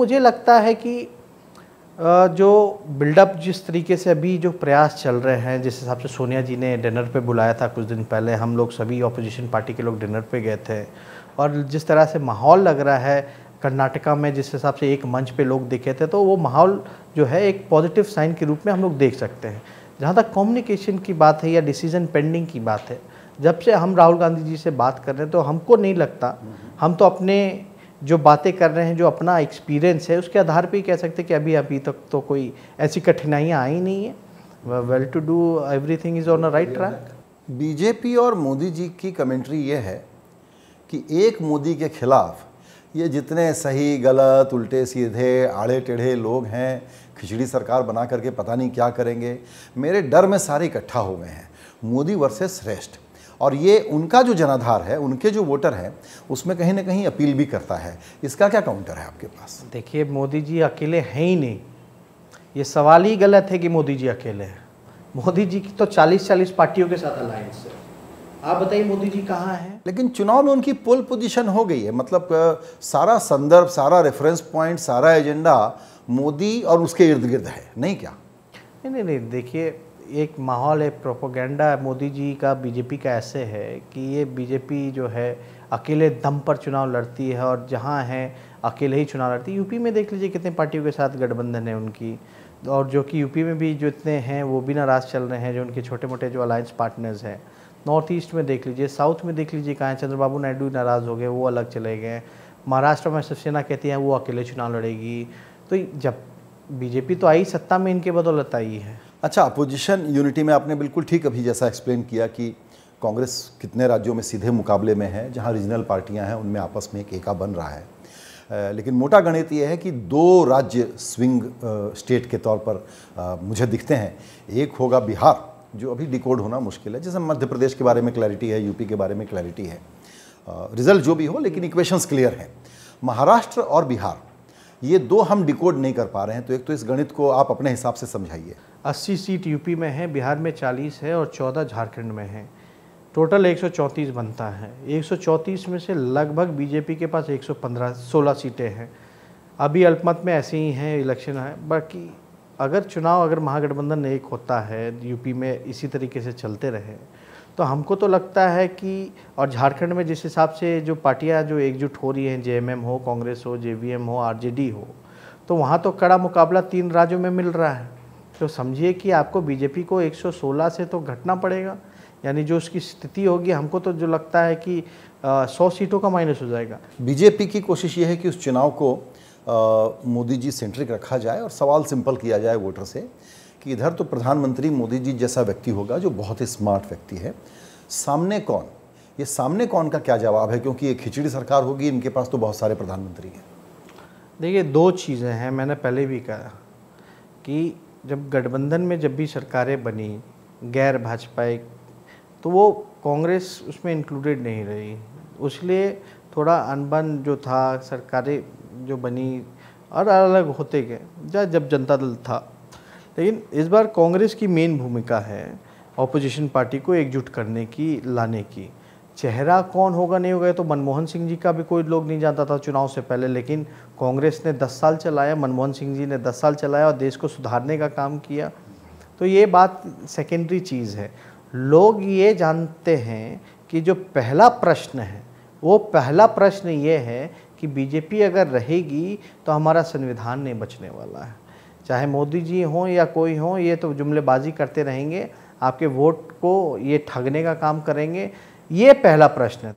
मुझे लगता है कि जो बिल्डअप जिस तरीके से अभी जो प्रयास चल रहे हैं, जिस हिसाब से सोनिया जी ने डिनर पे बुलाया था कुछ दिन पहले, हम लोग सभी ऑपोजिशन पार्टी के लोग डिनर पे गए थे, और जिस तरह से माहौल लग रहा है कर्नाटका में, जिस हिसाब से एक मंच पे लोग दिखे थे, तो वो माहौल जो है एक पॉजिटिव साइन के रूप में हम लोग देख सकते हैं। जहाँ तक कम्युनिकेशन की बात है या डिसीजन पेंडिंग की बात है, जब से हम राहुल गांधी जी से बात कर रहे हैं तो हमको नहीं लगता, हम तो अपने जो बातें कर रहे हैं, जो अपना एक्सपीरियंस है उसके आधार पे ही कह सकते हैं कि अभी तक तो कोई ऐसी कठिनाइयाँ आई नहीं है। Well to do, everything is on a right track. BJP और मोदी जी की कमेंट्री ये है कि एक मोदी के खिलाफ ये जितने सही गलत उल्टे सीधे आड़े टेढ़े लोग हैं, खिचड़ी सरकार बना करके पता नहीं क्या करेंगे, मेरे डर में सारे इकट्ठा हो गए हैं, मोदी वर्सेस रेस्ट। और ये उनका जो जनाधार है, उनके जो वोटर हैं, उसमें कहीं ना कहीं अपील भी करता है। इसका क्या काउंटर है आपके पास? देखिए, मोदी जी अकेले हैं ही नहीं, ये सवाल ही गलत है कि मोदी जी अकेले हैं। मोदी जी की तो 40 पार्टियों के साथ अलायंस है। आप बताइए मोदी जी कहाँ हैं? लेकिन चुनाव में उनकी पोल पोजीशन हो गई है, मतलब सारा संदर्भ, सारा रेफरेंस पॉइंट, सारा एजेंडा मोदी और उसके इर्द गिर्द है, नहीं क्या? नहीं, देखिए, एक माहौल है, प्रोपोगेंडा मोदी जी का, बीजेपी का ऐसे है कि ये बीजेपी जो है अकेले दम पर चुनाव लड़ती है, और जहाँ है अकेले ही चुनाव लड़ती है। यूपी में देख लीजिए कितने पार्टियों के साथ गठबंधन है उनकी, और जो कि यूपी में भी जो इतने हैं वो भी नाराज़ चल रहे हैं, जो उनके छोटे मोटे जो अलायंस पार्टनर्स हैं। नॉर्थ ईस्ट में देख लीजिए, साउथ में देख लीजिए, कहाँ चंद्रबाबू नायडू नाराज़ हो गए, वो अलग चले गए। महाराष्ट्र में शिवसेना कहती है वो अकेले चुनाव लड़ेगी। तो जब बीजेपी तो आई सत्ता में इनके बदौलत आई है। अच्छा, अपोजिशन यूनिटी में आपने बिल्कुल ठीक अभी जैसा एक्सप्लेन किया कि कांग्रेस कितने राज्यों में सीधे मुकाबले में है, जहां रीजनल पार्टियां हैं उनमें आपस में एक एका बन रहा है। लेकिन मोटा गणित ये है कि दो राज्य स्विंग स्टेट के तौर पर मुझे दिखते हैं। एक होगा बिहार, जो अभी डिकोड होना मुश्किल है, जैसे मध्य प्रदेश के बारे में क्लैरिटी है, यूपी के बारे में क्लैरिटी है, रिजल्ट जो भी हो, लेकिन इक्वेशंस क्लियर हैं। महाराष्ट्र और बिहार, ये दो हम डिकोड नहीं कर पा रहे हैं। तो एक तो इस गणित को आप अपने हिसाब से समझाइए। 80 सीट यूपी में है, बिहार में 40 है और 14 झारखंड में है। टोटल 134 बनता है। 134 में से लगभग बीजेपी के पास 116 सीटें हैं। अभी अल्पमत में ऐसे ही हैं, इलेक्शन है। बाकी अगर महागठबंधन एक होता है यूपी में, इसी तरीके से चलते रहे, तो हमको तो लगता है कि, और झारखंड में जिस हिसाब से जो पार्टियां जो एकजुट हो रही हैं, जेएमएम हो, कांग्रेस हो, जेवीएम हो, आरजेडी हो, तो वहाँ तो कड़ा मुकाबला 3 राज्यों में मिल रहा है। तो समझिए कि आपको बीजेपी को 116 से तो घटना पड़ेगा, यानी जो उसकी स्थिति होगी, हमको तो जो लगता है कि 100 सीटों का माइनस हो जाएगा। बीजेपी की कोशिश ये है कि उस चुनाव को मोदी जी सेंट्रिक रखा जाए और सवाल सिंपल किया जाए वोटर से कि इधर तो प्रधानमंत्री मोदी जी जैसा व्यक्ति होगा जो बहुत ही स्मार्ट व्यक्ति है, सामने कौन? ये सामने कौन का क्या जवाब है, क्योंकि ये खिचड़ी सरकार होगी, इनके पास तो बहुत सारे प्रधानमंत्री हैं। देखिए, 2 चीज़ें हैं, मैंने पहले भी कहा कि जब गठबंधन में जब भी सरकारें बनी गैर भाजपाई, तो वो कांग्रेस उसमें इंक्लूडेड नहीं रही, इसलिए थोड़ा अनबन जो था, सरकारें जो बनी और अलग होते गए जब जनता दल था। लेकिन इस बार कांग्रेस की मेन भूमिका है ऑपोजिशन पार्टी को एकजुट करने की, लाने की। चेहरा कौन होगा नहीं होगा, तो मनमोहन सिंह जी का भी कोई लोग नहीं जानता था चुनाव से पहले, लेकिन कांग्रेस ने 10 साल चलाया, मनमोहन सिंह जी ने 10 साल चलाया और देश को सुधारने का काम किया। तो ये बात सेकेंडरी चीज़ है। लोग ये जानते हैं कि जो पहला प्रश्न है, वो पहला प्रश्न ये है कि बीजेपी अगर रहेगी तो हमारा संविधान नहीं बचने वाला है। चाहे मोदी जी हों या कोई हो, ये तो जुमलेबाजी करते रहेंगे, आपके वोट को ये ठगने का काम करेंगे। ये पहला प्रश्न है।